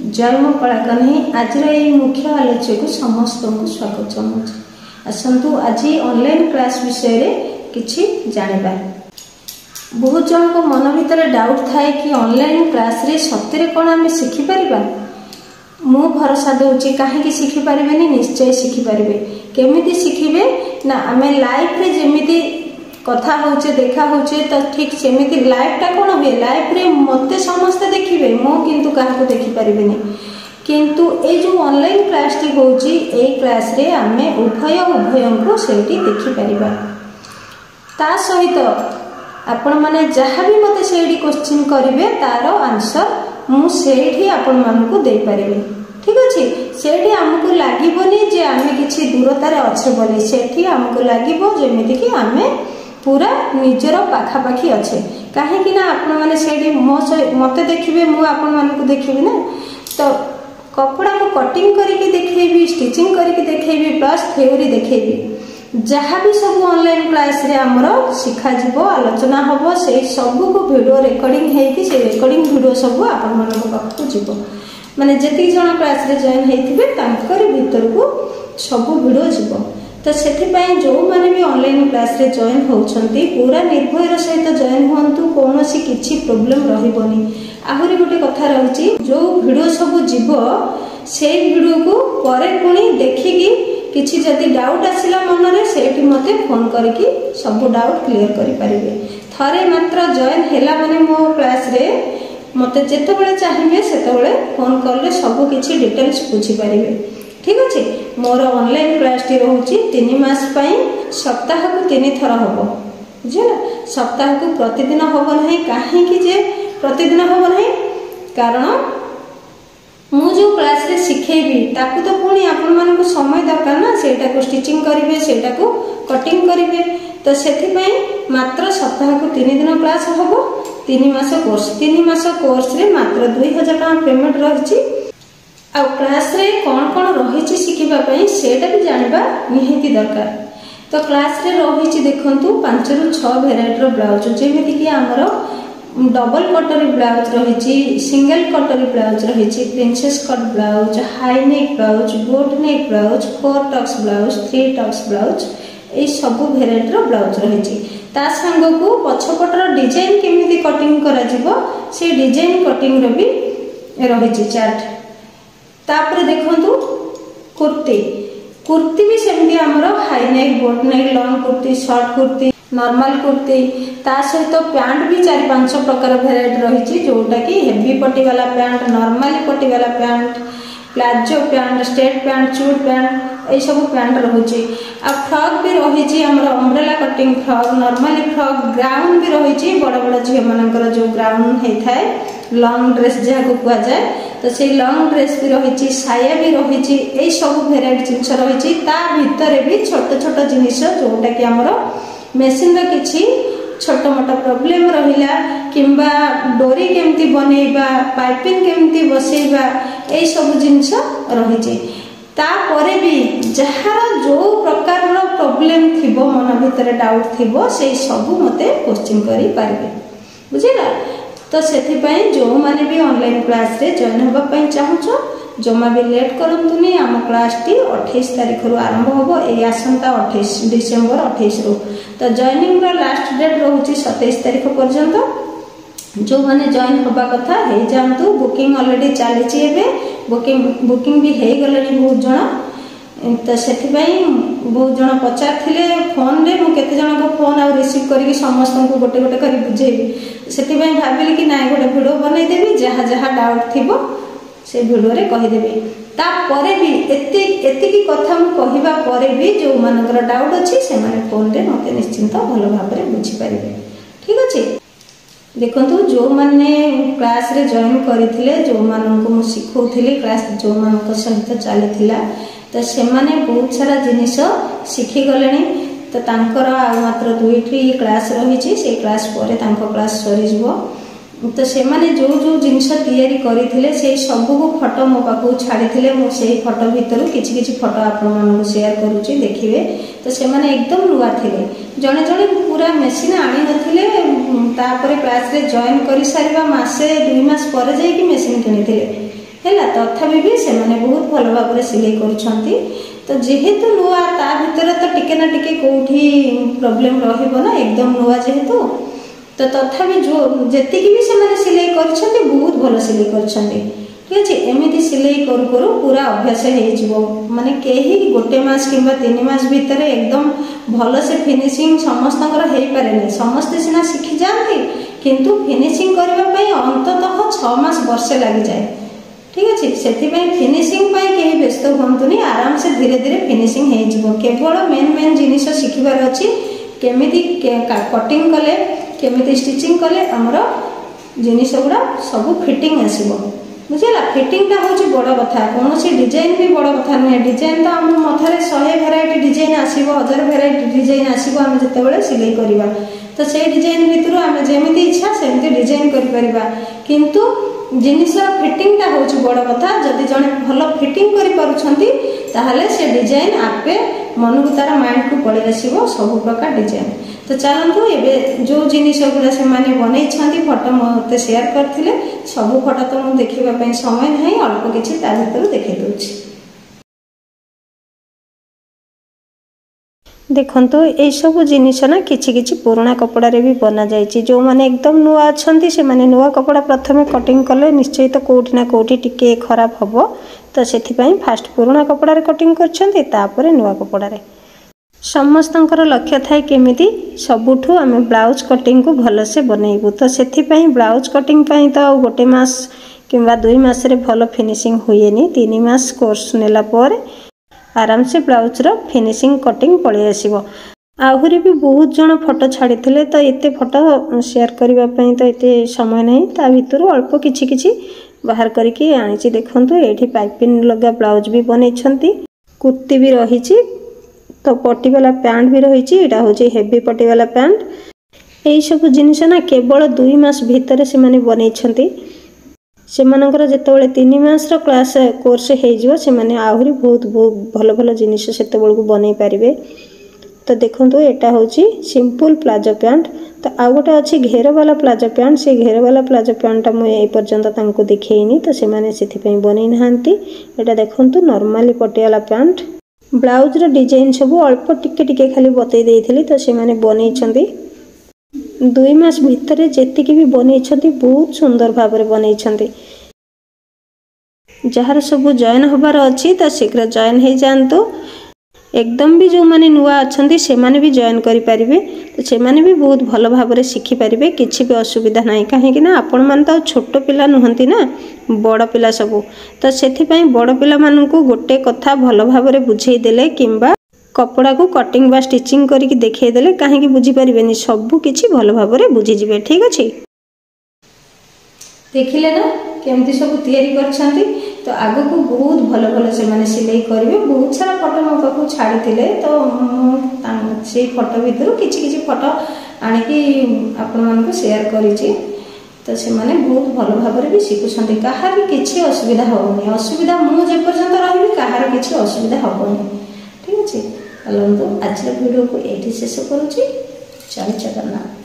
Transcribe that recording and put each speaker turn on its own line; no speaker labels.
जय मो कलाकानी आज मुख्य आलोच्य को समस्त को स्वागत जनाऊँ। आसतु आज ऑनलाइन क्लास विषय रे किछि जानिबा। बहुत जन को मन भीतर डाउट थाए कि ऑनलाइन क्लास रे सत्य कौन आम शिखि पारिबा। मु भरोसा दउची काहे शिखि पारिबेनी, निश्चय शिखि पारिबे। केमिति शिखिबे ना आमे लाइफ रे जेमिति कथा होचे देखा होचे तो ठीक सेमिति लाइफ टा कोन हुए, लाइफ रे मते समस्त देखिबे, मो किंतु काहा को देखि पारिबेनी। किंतु ए जो ऑनलाइन क्लास टी होची ए क्लास रे आमे उभय को सेठी देखि पारिबा। ता सहित आपण माने जहाँ भी मते सेठी क्वेश्चन करिवे तार आंसर मु सेठी आपण मान को दे पारिबे। ठीक अछि, सेठी हमको लागिबोनी जे आमे किछि दूरता रे अछि बोली, सेठी हमको लागिबो जेमिति कि आमे पूरा निजर पाखापाखी अच्छे। कहीं ना आपण मैंने से मत देखिए, मुझे आपण मान को देखी ना, तो कपड़ा को कटिंग करके देखेबी, स्टिचिंग करके देखेबी, प्लस थ्योरी देखेबी। जहाँ भी सब ऑनलाइन क्लास रे हमर शिखा जीवो, आलोचना होबो, से सब को वीडियो रिकॉर्डिंग हेकी से रिकॉर्डिंग वीडियो सब आपण मान को पाखु जीवो। माने जति जण क्लास रे जॉइन हेथिबे तांकर भीतर को सब वीडियो जीवो। तो से जो मैंने भी ऑनलाइन क्लास रे जॉइन होउछंती पूरा निर्भयर सहित जॉइन हुंतु, कौन सी किछि प्रॉब्लम रहिबोनी। आहुरी गोटे कथा रहिछि, जो वीडियो सब जीवो से वीडियो को परे पुणी देखिकी किछि जदि डाउट आसिला मन रे सेठी मते फोन करके सब डाउट क्लियर करि परिबे। थरे मात्र जॉइन हेला माने मो क्लास रे मते जेतेबेले चाहिबे सेतेबेले फोन करले सब किछि डिटेल्स पूछि परिबे। ठीक अच्छे, मोर ऑनलाइन क्लास टी रोचे 3 मास पई, सप्ताह को 3 थर हम बुझेगा। सप्ताह को प्रतिदिन हम ना, कहीं जे प्रतिदिन हम ना, कारण मु जो क्लास रे शिखेबी ताकू तो पुणी आपण मान को समय दरकार ना, सेटा को स्टिचिंग करिवे, सेटा को कटिंग करिवे। तो सेथि पई मात्र सप्ताह को 3 दिन क्लास हबो। 3 मास कोर्स, 3 मास कोर्स रे मात्र 2000 टका पेमेंट रहिछि। आ क्लास रे कौन कौन रही शिखा सेटा भी जानवा निहाती दरकार। तो क्लास रे रही देखु 5 ରୁ 6 भेराइटर ब्लाउज, जेमिति कि आमर डबल कटरी ब्लाउज रही, सिंगल कटरी ब्लाउज रही, princess cut blouse, high neck blouse, boat neck blouse, 4 tucks blouse, 3 tucks blouse, ये सब भेराइटर ब्लाउज रही। ता सांग को पछपटर डिजाइन केमिति कटिंग करा जिवो से डिजाइन कटिंग रो भी रही चार्ट। तापर देखंतु कुर्ती, कुर्ती भी सेमती हमरो हाई नेक, बोट नेक, long kurti, short kurti, normal kurti, ता सहित पैंट भी 4-5 प्रकार भेराइटी रही, जोटा कि हेवी पट्टी वाला पैंट, नॉर्मल पट्टी वाला pant, palazzo pant, straight pant, चूट पैंट, ये सब पैंट रही। आ फ्रॉक भी रही, umbrella cutting frock, normally frock, gown भी रही, बड़ बड़ झील मानकर जो गाउन होता है, लॉन्ग ड्रेस जहाँ को कह जाए, तो से लॉन्ग ड्रेस भी रही, साया भी रही, यही सब भेराइटी जिनस रही। ता भितर भी छोट छोट जिनिस जोटा कि आमर मेसीन किछि छोट मोट प्रोब्लेम रहिला, किंबा डोरी केमती बनैबा, पाइपिंग केमती बसैबा, यही सब जिनिस रही। तापरे भी जहार जो प्रकार प्रोब्लेम थिबो, मन भीतर डाउट थिबो, से सब मते क्वेश्चन करि पारिबे, बुझिला। तो सेथिपाई जो माने भी ऑनलाइन क्लास रे जॉइन होबा पई चाहुछो, जमा भी लेट करंतुनी। आम क्लास टी 28 तारिख रु आरंभ होबो, ए आसंता 28 डिसेंबर 28 रु। तो जॉइनिंग रो लास्ट डेट रहउची 27 तारिख पर्यंत। जो माने जॉइन होबा कथा हे जानतु, बुकिंग ऑलरेडी चलीची, एबे बुकिंग भी हे गलनी बहुत जण। तो सेथिपाई बहुत जण पचार थिले फोन रे, मु केते जण को फोन आ रिसीव करके समस्त को गोटे गोटे करी बुझेबी। सेथिपाई भाबिली कि नाइ गोटे वीडियो बनै देबी, जहाँ जहाँ डाउट थिबो से वीडियो रे कहि देबी। ता परे भी एतिकी कथा मु कहिबा परे भी जो मानकर डाउट अछि से माने फोन रे मते निश्चिंत भलो भाबरे बुझी पारिबे। ठीक अछि, देखंतु जो माने क्लास रे जॉइन करिथिले, जो मानन को मु सिखौथिले, क्लास जो मानन को सहित चलीथिला, तो से माने बहुत सारा जिनिस शिखि गलेनी। तो तांकर आ मात्र 2टी क्लास रही, से क्लास पर तांको क्लास सरी जिवो। तो से माने जो जो जिनिस तैयारी करिथिले से सब को फोटो मो पाखु छाड़ीथिले, मु सेही फोटो भितरु किछि किछि फोटो आपण मानन शेयर करूची, देखिबे। तो से माने एकदम नुआ थिले, जणे जणे पूरा मेसिन आनी नथिले, तापरे क्लास रे जॉइन करि सारिबा मासे 2 मास पर जाई कि मेसिन किनिथिले। हैला तथापि भी से माने बहुत भल भाव सिलाई करुछंती। तो जेहेतु नुआ ता भितर तो टिके ना टिके कोठी प्रॉब्लम रहइबो ना एकदम नुआ जेहेतु तो तथापि जो जेतिकी भी से माने सिलाई करुछंती बहुत भल सिलाई करुछंती। ठीक अछि एमिति सिलाई करू करू पूरा अभ्यास हे जिवो माने केही गोटे मास किंबा 3 मास भितर एकदम भल से फिनिशिंग समस्तकर हे पारे नै समस्त सिना सिखि जानती किंतु फिनिशिंग करबा पई अंततः 6 मास वर्षे लागि जाए। ठीक अछि सेति पई फिनिशिंग पई केही व्यस्त होंतुनी आराम से धीरे धीरे फिनिशिंग हे जिवो। केवल मेन जिनिस शिखिबार अछि केमिति कटिंग कले केमिति स्टिचिंग कले हमर जिनिस गुडा सब फिटिंग आसीबो बुझला। फिटिंग हूँ बड़ कथा कौन सी डिजाइन भी बड़ कथा नुहे। डिजाइन तो आम मथार 100 भेराइटी डिजाइन आसो 1000 भेराइटी डिजाइन आसो आम जिते सिलाई करवा तो से डिजाइन भितर आम जमी इच्छा सेमती डिजाइन कर किंतु जिनिस फिटिंगटा हूँ बड़ कथा। जदि जड़े भल फिटिंग कर से डिजाइन आपे मन को तार माइंड को पलि आसो सब प्रकार डिजाइन। तो चलतु एबे जो जिनिस गुड़ा से माने बनै फोटो मते शेयर करथिले सब फोटो तो मु देखिबा पई समय नहीं अल्प किछि ता भीतर देखै दोछि। देखंतु ए सब जिनिस ना किछि किछि पुराना कपड़ा रे भी बना जायछि। जो माने एकदम नुआ अछंती से माने नुआ कपड़ा प्रथमे कटिंग कले निश्चय तो कोठी ना कोठी टिके खराब हबो तो सेथि पई फास्ट पुराना कपड़ा रे कटिंग करछंती तापरे नुआ कपड़ा रे। समस्तंकर लक्ष्य थाए केमिति सबुठु आमे ब्लाउज कटिंग को भल से बनैबु तो सेथि पई ब्लाउज कटिंग पई तो गोटे मास किंबा 2 मास रे भल फिनिशिंग हुएनी 3 मास कोर्स नेला पर आराम से ब्लाउज रो फिनिशिंग कटिंग पळि आसीबो। आहुरी भी बहुत जन फोटो छाड़ीथिले तो एते फोटो शेयर करबा पई तो एते समय नहीं ता भितरु अल्प किछि किछि बाहर करके आनिछि। देखंतु एठी पाइपिंग लगा ब्लाउज भी बनेछंती कुर्ती भी रहिछि तो पट्टी वाला पैंट भी रही एटा हूँ हेवी पट्टी वाला पैंट। यही सब जिनिस ना केवल 2 मास भितर से माने बनैछंती से मानकर जेतेबेले 3 मास रो क्लास कोर्स हे जिवो से माने आहुरी बहुत भल भल जिनिस सेतेबेले को बनै पारिबे। तो देखंतु एटा हूँ सिंपल प्लाजो पैंट। तो आ गोटे अच्छी घेर वाला प्लाजो पैंट से घेर वाला प्लाजो पैंटा मुझे ए पर्यंत तांको देखैनी तो से माने सेथि पई बनै नहांती। एटा देखंतु नॉर्मली पट्टी वाला पैंट ब्लाउज रो डिजाइन सब अल्प टिके टिके खाली बतई देइथिली तो से माने बनैछंती 2 मास भितर जेतिकी भी बनैछंती बहुत सुंदर भाव रे बनैछंती। जहार सब जॉइन होबार अछि तो शीघ्र जॉइन हे जानतो। एकदम भी जो माने नुआ अछंती से माने भी जॉइन करि परिबे तो से माने भी बहुत भल भाव रे शिखि परिबे किछि भी असुविधा नाही। काहे कि ना आपण मान तो छोट पिला नुहंती ना बड़ पिला सब तो सेथि पई बड़ पिला मानन को गोटे कथा भल भाव रे बुझेई देले किंबा कपड़ा को कटिंग बा स्टिचिंग करिक देखै देले काहे कि बुझी परिबेनी सब किछि भल भाव रे बुझी जिवे। ठीक अछि देखिले ना केमती सब तैयारी करछंती तो आगो को बहुत भल भल से माने सिलाई करिवे। बहुत सारा फोटो मो पाखु छाड़ीथिले तो से फोटो भितर किछि किछि फोटो आनी कि आपण मान को शेयर करिछि तो से माने बहुत भल भाव रे भी शिखुछंती। कहार किछि असुविधा होबनी असुविधा मु जे पर्यंत रहबी कहार किछि असुविधा होबनी। ठीक अछि चलंतु आज वीडियो को एठी शेष करूछि। जय जगन्नाथ।